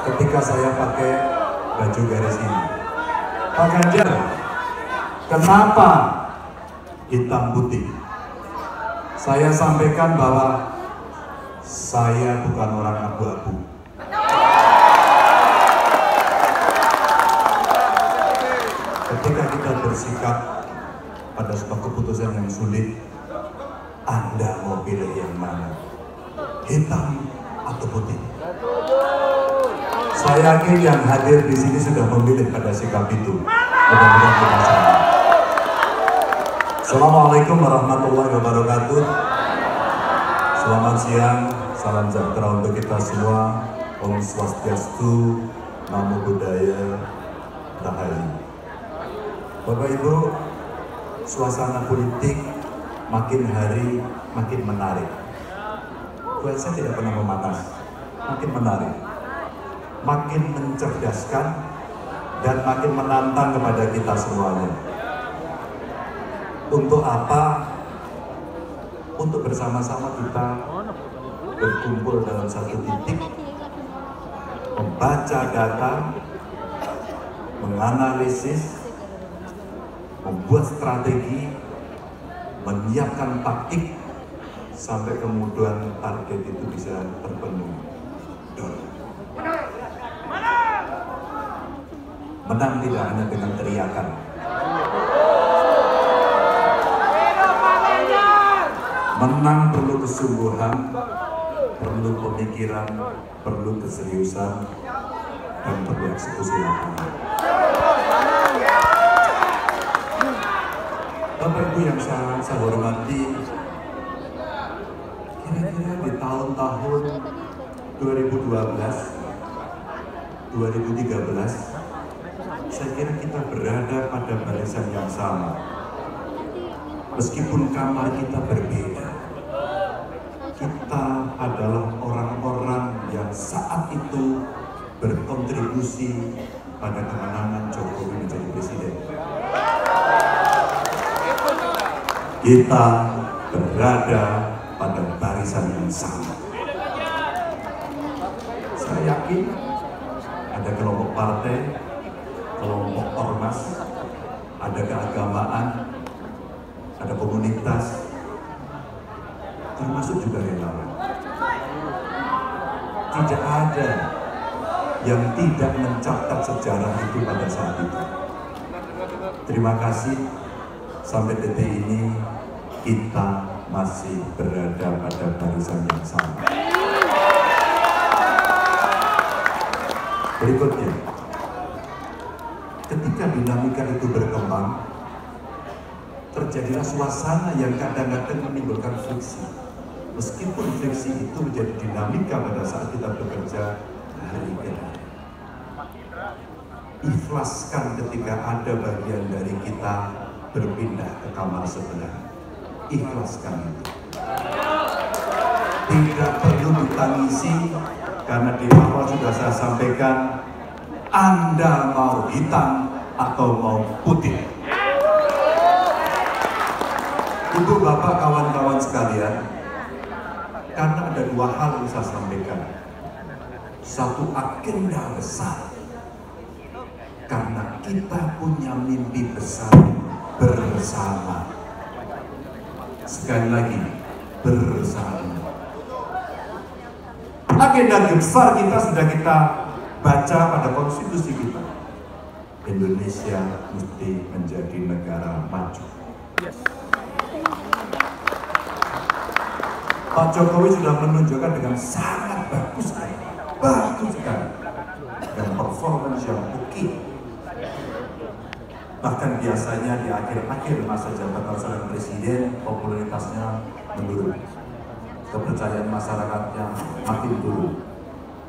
ketika saya pakai baju garis ini. Pak Ganjar, kenapa hitam putih? Saya sampaikan bahwa saya bukan orang abu-abu. Ketika kita bersikap pada sebuah keputusan yang sulit, Anda mau pilih yang mana? Hitam atau putih? Saya yakin yang hadir di sini sudah memilih pada sikap itu. Mudah-mudahan kita sama. Assalamualaikum warahmatullahi wabarakatuh. Selamat siang, salam sejahtera untuk kita semua. Om Swastiastu, Namo Buddhaya, Rahayu. Bapak Ibu, suasana politik makin hari makin menarik. Buat saya tidak pernah memanas, makin menarik, makin mencerdaskan, dan makin menantang kepada kita semuanya. Untuk apa? Untuk bersama-sama kita berkumpul dalam satu titik, membaca data, menganalisis, membuat strategi, menyiapkan taktik, sampai kemudian target itu bisa terpenuhi. Menang tidak hanya dengan teriakan. Menang perlu kesungguhan, perlu pemikiran, perlu keseriusan, dan perlu eksekusi lapangan. Bapak Ibu yang saya hormati, kira-kira di tahun-tahun 2012, 2013, saya kira kita berada pada barisan yang sama. Meskipun kamar kita berbeda, kita adalah orang-orang yang saat itu berkontribusi pada kemenangan Jokowi menjadi presiden. Kita berada pada barisan yang sama. Saya yakin ada kelompok partai, kelompok ormas, ada keagamaan, ada komunitas, termasuk juga relawan. Tidak ada yang tidak mencatat sejarah itu pada saat itu. Terima kasih, sampai detik ini kita masih berada pada barisan yang sama. Berikutnya, ketika dinamika itu berkembang, terjadilah suasana yang kadang-kadang menimbulkan friksi. Meskipun friksi itu menjadi dinamika pada saat kita bekerja hari ke hari. Ikhlaskan ketika ada bagian dari kita berpindah ke kamar sebelah. Ikhlaskan itu. Tidak perlu ditangisi, karena di awal sudah saya sampaikan, Anda mau hitam atau mau putih. Untuk Bapak, kawan-kawan sekalian, karena ada dua hal yang saya sampaikan. Satu, agenda besar. Karena kita punya mimpi besar bersama. Sekali lagi, bersama. Agenda besar kita sudah kita baca pada konstitusi kita. Indonesia mesti menjadi negara maju. Pak Jokowi sudah menunjukkan dengan sangat bagus sekali, dan performance yang oke. Bahkan biasanya di akhir-akhir masa jabatan seorang presiden, popularitasnya menurun, kepercayaan masyarakatnya makin turun,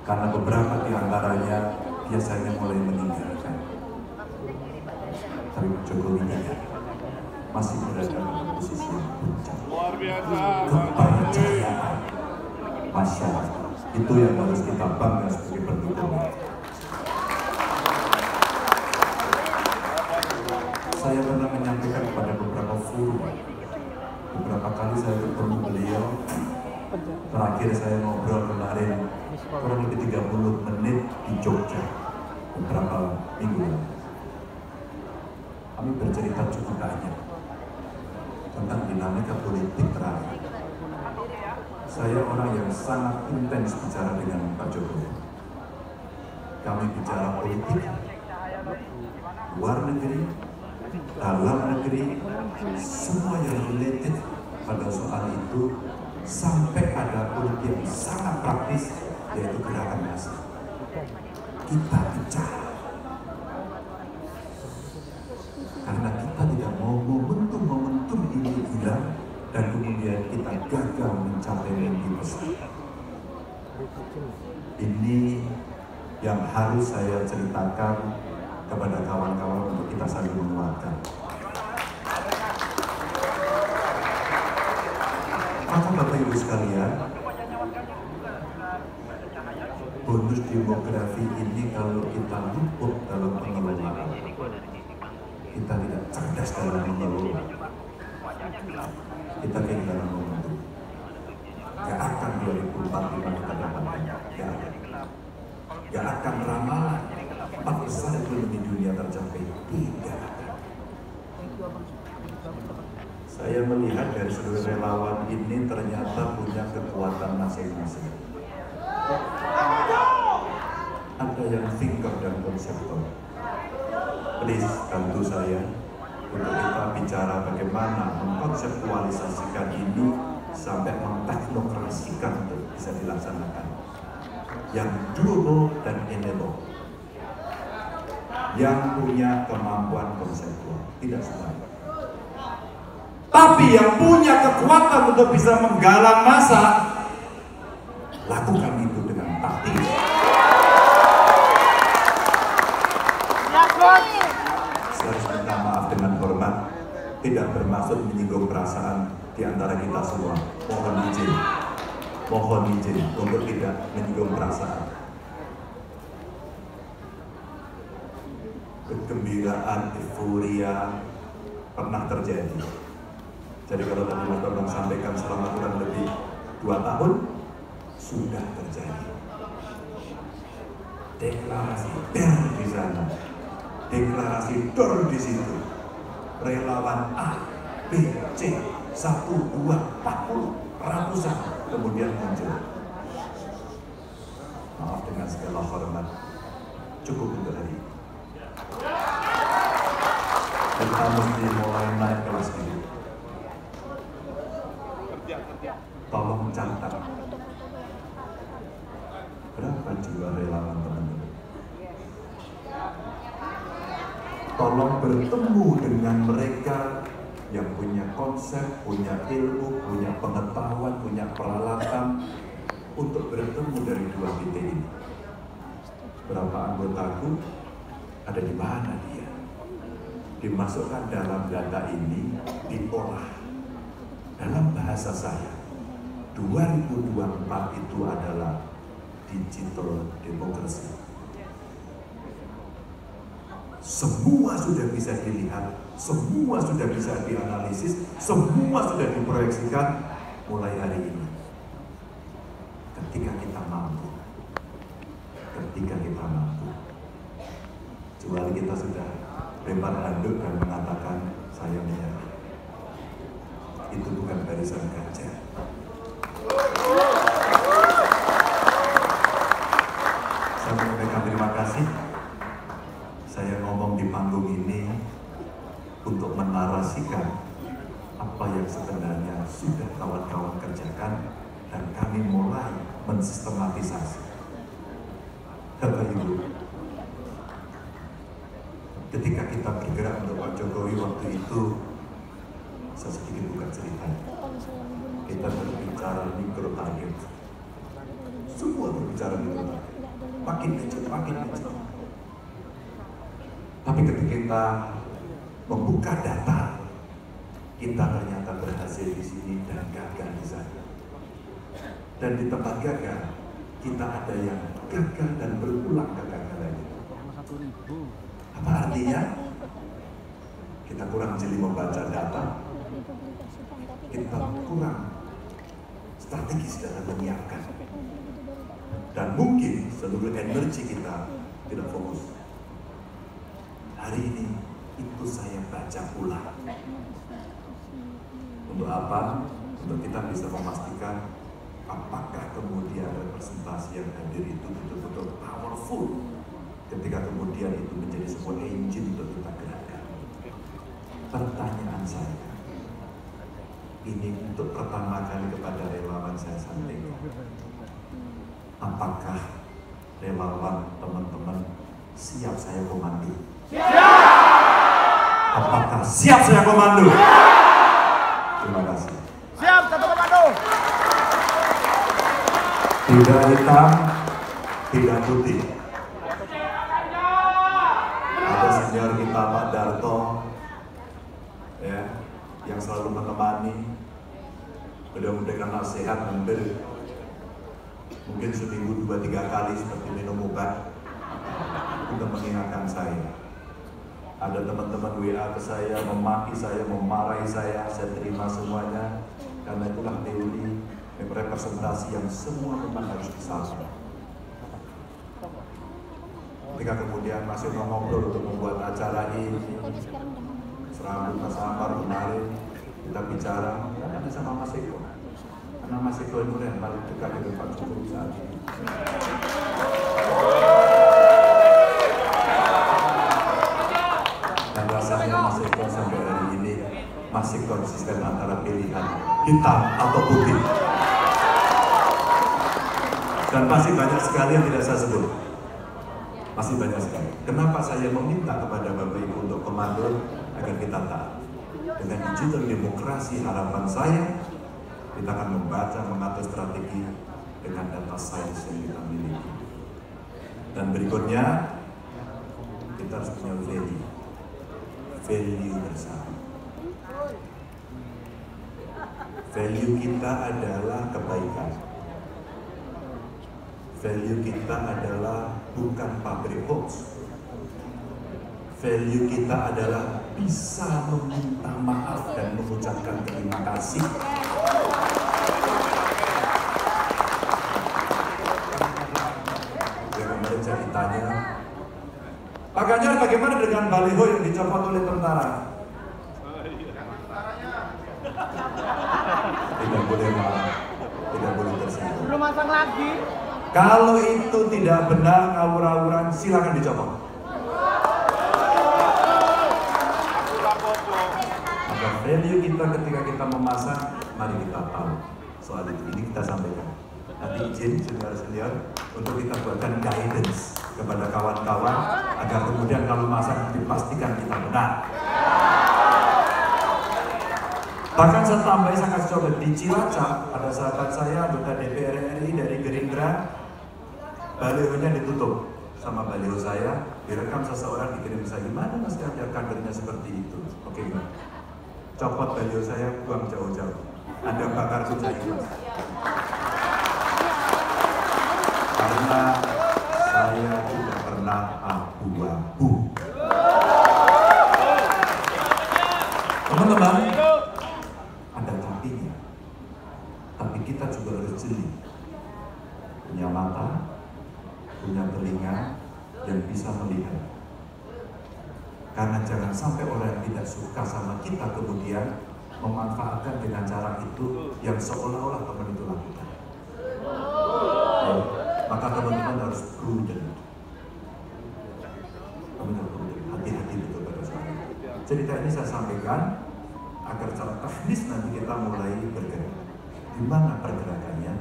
karena beberapa di antaranya biasanya mulai meninggalkan. Tapi Jokowi tidak, masih berada pada posisi yang puncak. Kepercayaan masyarakat itu yang harus kita bangga sebagai pendukung. Saya pernah menyampaikan kepada beberapa forum, beberapa kali saya bertemu beliau. Terakhir saya ngobrol kemarin kurang lebih 30 menit di Jogja. kita cukup banyak tentang dinamika politik terakhir. Saya orang yang sangat intens bicara dengan Pak Jokowi. Kami bicara politik, luar negeri, dalam negeri, semua yang related pada soal itu, sampai pada politik yang sangat praktis, yaitu gerakan massa. Kita bicara karena kita tidak mau momentum ini hilang dan kemudian kita gagal mencapai mimpi besar. Ini yang harus saya ceritakan kepada kawan-kawan untuk kita saling menguatkan. Maka Bapak Ibu sekalian, bonus demografi ini kalau kita luput dalam pengelolaan, kita tidak cerdas dalam mengelola, kita kehilangan momentum. Gak akan 2045 kita dapatkan, gak akan ramalan 4 besar ekonomi dunia tercapai, tidak. Saya melihat dari seluruh relawan ini ternyata punya kekuatan masing-masing. Ada yang thinker dan konseptor. Please bantu saya untuk kita bicara bagaimana mengkonseptualisasikan ini sampai mengteknokrasikan untuk bisa dilaksanakan. Yang doable dan enable, yang punya kemampuan konseptual, tidak semua. Tapi yang punya kekuatan untuk bisa menggalang massa, lakukan itu dengan taktis. Saya harus minta maaf dengan hormat, tidak bermaksud menyinggung perasaan di antara kita semua. Mohon izin untuk tidak menyinggung perasaan. Kegembiraan, euforia pernah terjadi. Jadi kalau tadi Mas Bambang sampaikan selama kurang lebih 2 tahun, sudah terjadi. Deklarasi der di sana, deklarasi dor di situ. Relawan A, B, C, 1, 2, 40, ratusan kemudian muncul. Maaf dengan segala hormat, cukup untuk hari ini. Kita mesti mulai naik kelas ini. Tolong catat berapa jiwa relawan teman-teman. Tolong bertemu dengan mereka yang punya konsep, punya ilmu, punya pengetahuan, punya peralatan untuk bertemu dari 2 titik ini. Berapa anggotaku, ada di mana dia? Dimasukkan dalam data ini, diolah. Dalam bahasa saya, 2024 itu adalah digital democracy. Semua sudah bisa dilihat, semua sudah bisa dianalisis, semua sudah diproyeksikan mulai hari ini. Ketika kita mampu, kecuali kita sudah lempar handuk dan mengatakan saya menyerah. Itu bukan barisan gajah. Saya menyampaikan terima kasih. Saya ngomong di panggung ini untuk menarasikan apa yang sebenarnya sudah kawan-kawan kerjakan dan kami mulai mensistematisasi. Bapak Ibu, ketika kita bergerak untuk Pak Jokowi waktu itu, saya sedikit buka cerita. Kita berbicara mikro target. Semua berbicara mikro target. Makin kecil. Tapi ketika kita membuka data, kita ternyata berhasil di sini dan gagal di sana. Dan di tempat gagal, kita ada yang gagal dan berulang kegagalannya. Apa artinya? Kita kurang jeli membaca data, kita kurang strategis dalam menyiapkan, dan mungkin seluruh energi kita tidak fokus. Hari ini itu saya baca ulang. Untuk apa? Untuk kita bisa memastikan apakah kemudian representasi yang hadir itu betul-betul powerful ketika kemudian itu menjadi sebuah engine untuk kita gerakkan. Pertanyaan saya, ini untuk pertama kali kepada relawan saya sampaikan. Apakah relawan teman-teman siap saya komando? Apakah siap saya komando? Terima kasih. Siap, satu komando. Tidak hitam, tidak putih. Ada senior kita Pak Darto, ya, yang selalu menemani. Beliau memberikan nasihat hampir mungkin seminggu 2-3 kali seperti minum obat untuk mengingatkan saya. Ada teman-teman WA ke saya, memaki saya, memarahi saya terima semuanya. Karena itulah teori representasi yang semua memang harus disasar. Ketika kemudian masih ngobrol untuk membuat acara ini, serambut Mas Amar kemarin, kita bicara, ada sama Mas Eko. Karena Mas Eko itu yang paling dekat dengan Pak Jokowi saat ini. Dan rasanya Mas Eko sampai hari ini masih konsisten antara pilihan hitam atau putih. Dan masih banyak sekali yang tidak saya sebut. Masih banyak sekali. Kenapa saya meminta kepada Bapak Ibu untuk komando agar kita taat? Dengan digital demokrasi harapan saya, kita akan membaca, mengatur strategi dengan data sains yang kita miliki. Dan berikutnya, kita harus punya value bersama. Value kita adalah kebaikan. Value kita adalah bukan pabrik hoax. Value kita adalah bisa meminta maaf dan mengucapkan terima kasih. Yang kemudian saya ditanya, Pak Ganjar bagaimana dengan baliho yang dicopot oleh tentara? Tidak boleh marah, tidak boleh tersinggung. Belum masang lagi. Kalau itu tidak benar, ngawur-ngawuran, silakan dicopot. Maka value kita ketika kita memasang, mari kita tahu soal itu. Ini kita sampaikan. Nanti izin senior-senior untuk kita buatkan guidance kepada kawan-kawan agar kemudian kalau masang dipastikan kita benar. Bahkan saya tambah, saya kasih coba di Cilacap, ada sahabat saya anggota DPR RI dari Gerindra, balihonya ditutup sama baliho saya, direkam seseorang dikirim saya, gimana Mas Ganjar kadernya seperti itu? Oke Mbak, copot baliho saya, buang jauh-jauh. Anda bakar pun saya Mas. Karena saya tidak pernah abu-abu. Teman-teman, ada tapinya. Tapi kita juga harus jeli. Punya mata, punya telinga, yang bisa melihat. Karena jangan sampai orang yang tidak suka sama kita kemudian memanfaatkan dengan cara itu yang seolah-olah teman itu lakukan. Ya, maka teman-teman harus prudent. Teman-teman prudent, hati-hati betul pada saya. Cerita ini saya sampaikan agar secara teknis nanti kita mulai bergerak. Di mana pergerakannya?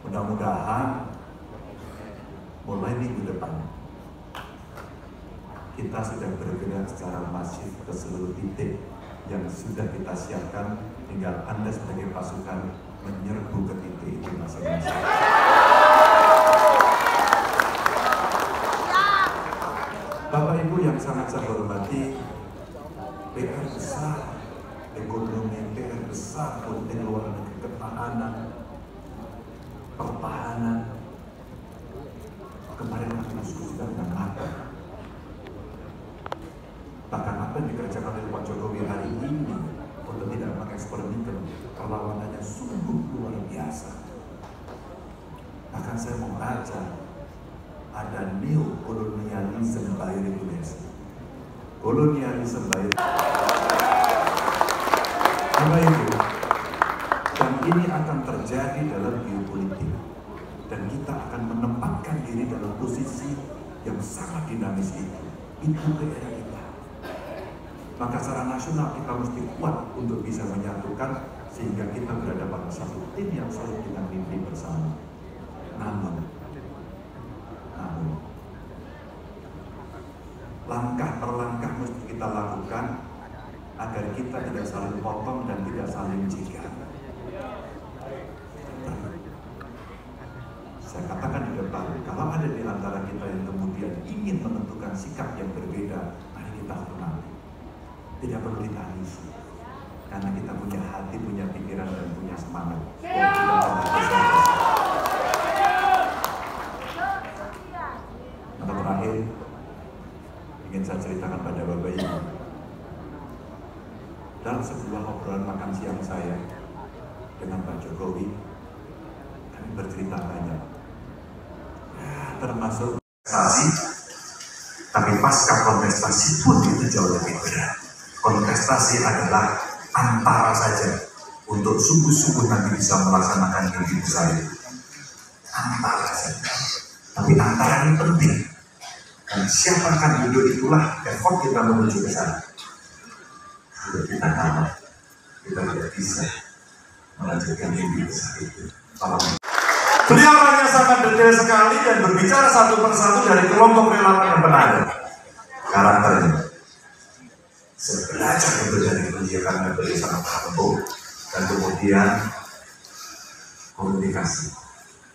Mudah-mudahan mulai minggu depan kita sudah bergerak secara masif ke seluruh titik yang sudah kita siapkan, tinggal Anda sebagai pasukan menyerbu ke titik itu masing-masing. Bapak Ibu yang sangat saya hormati, PR besar, ekonomi, PR besar, politik luar negeri, ketahanan, pertahanan. Kemarin kami diskusikan dengan apa? Bahkan apa yang dikerjakan oleh Pak Jokowi hari ini untuk tidak mengekspor nikel, perlawanannya sungguh luar biasa. Bahkan saya membaca ada neokolonialisme by regulation. kolonialisme baik. Karena itu, dan ini akan terjadi dalam geopolitik, dan kita akan menempatkan diri dalam posisi yang sangat dinamis itu ke era kita. Maka secara nasional kita mesti kuat untuk bisa menyatukan sehingga kita berada pada satu tim yang solid dengan mimpi bersama. Namun langkah per langkah mesti kita lakukan agar kita tidak saling potong dan tidak saling jika. Saya katakan di depan, kalau ada di antara kita yang kemudian ingin menentukan sikap yang berbeda, mari kita hormati. Tidak perlu ditangisi, karena kita punya hati, punya pikiran, dan punya semangat. Maka terakhir, ingin saya ceritakan pada Bapak Ibu. Dalam sebuah obrolan makan siang saya dengan Pak Jokowi, kami bercerita banyak. Termasuk kontestasi, tapi pasca kontestasi pun itu jauh lebih berat. Kontestasi adalah antara saja untuk sungguh-sungguh nanti bisa melaksanakan mimpi besar itu. Antara saja, tapi antara ini penting. Dan siapa akan duduk itulah effort kita menuju ke sana. Kalau kita kalah, kita tidak bisa melanjutkan mimpi besar itu. Beliau hanya sangat detail sekali dan berbicara satu persatu dari kelompok relawan yang berada. Karakternya. Saya belajar itu dari beliau karena beliau sangat humble dan kemudian komunikasi.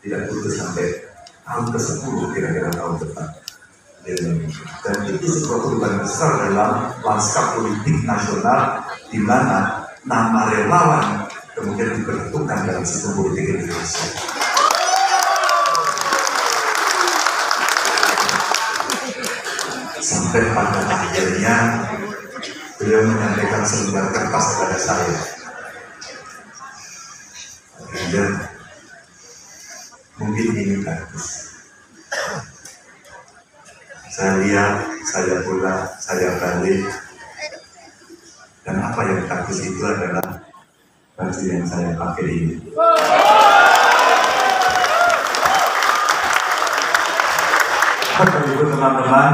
Tidak putus sampai tahun ke-10 kira-kira tahun depan. Dan itu sebuah perubahan besar dalam lanskap politik nasional di mana nama relawan kemudian diperhitungkan dalam sistem politik Indonesia. Sampai pada akhirnya beliau menyampaikan selembar kertas kepada saya. Dan mungkin ini bagus. Saya lihat, saya pulang, saya balik, dan apa yang bagus itu adalah baju yang saya pakai ini. Bapak Ibu teman-teman,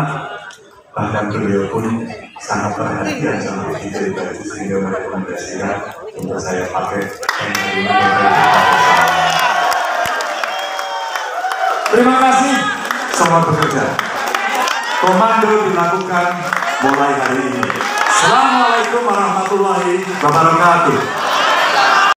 bahkan beliau pun sangat perhatian sama dari baju sehingga merekomendasikan untuk saya pakai. Terima kasih, selamat bekerja. Komando dilakukan mulai hari ini. Assalamualaikum warahmatullahi wabarakatuh.